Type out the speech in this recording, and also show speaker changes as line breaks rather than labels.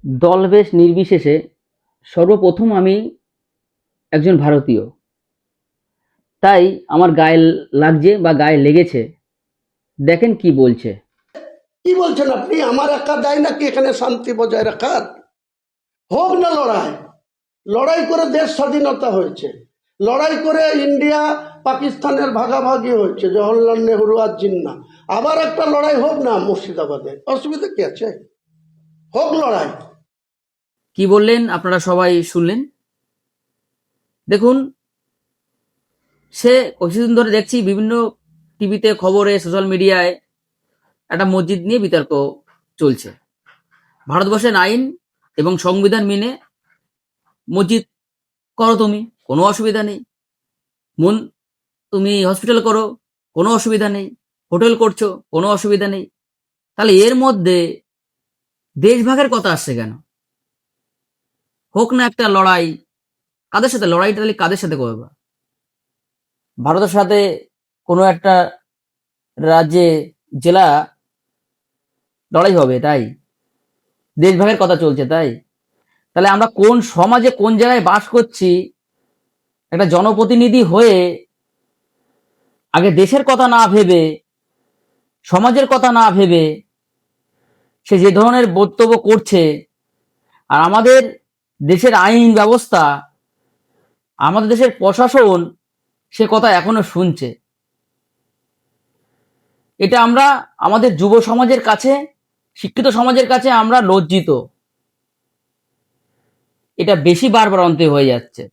দলবেশ নির্বিশেষে সর্বপ্রথম আমি একজন ভারতীয়, তাই আমার গায়ে লাগছে বা গায়ে লেগেছে। দেখেন কি বলছে।
কি বলছেন আপনি? আমার একা দায় নাকি এখানে শান্তি বজায় রাখার? হোক না লড়াই, লড়াই করে দেশ স্বাধীনতা হয়েছে, লড়াই করে ইন্ডিয়া পাকিস্তানের ভাগাভাগি হয়েছে, জওহরলাল নেহরু আর জিন্না। আবার একটা লড়াই হোক না মুর্শিদাবাদে, অসুবিধা কি আছে? হোক লড়াই।
কি বললেন আপনারা সবাই শুনলেন। দেখুন, সে কিছুদিন ধরে দেখছি বিভিন্ন টিভিতে, খবরে, সোশ্যাল মিডিয়ায় একটা মসজিদ নিয়ে বিতর্ক চলছে। ভারতবর্ষের আইন এবং সংবিধান মেনে মসজিদ করো, তুমি কোনো অসুবিধা নেই। মন তুমি হসপিটাল করো, কোনো অসুবিধা নেই। হোটেল করছো, কোনো অসুবিধা নেই। তাহলে এর মধ্যে দেশভাগের কথা আসছে কেন? হোক না একটা লড়াই। কাদের সাথে লড়াইটা, তাহলে কাদের সাথে করবে? ভারতের সাথে কোনো একটা রাজ্যে, জেলা লড়াই হবে, তাই দেশভাগের কথা চলছে, তাই? তাহলে আমরা কোন সমাজে, কোন জায়গায় বাস করছি? একটা জনপ্রতিনিধি হয়ে আগে দেশের কথা না ভেবে, সমাজের কথা না ভেবে সে যে ধরনের বক্তব্য করছে, আর আমাদের দেশের আইন ব্যবস্থা, আমাদের দেশের প্রশাসন সে কথা এখনো শুনছে। এটা আমরা আমাদের যুব সমাজের কাছে, শিক্ষিত সমাজের কাছে আমরা লজ্জিত। এটা বেশি বারবার অন্তে হয়ে যাচ্ছে।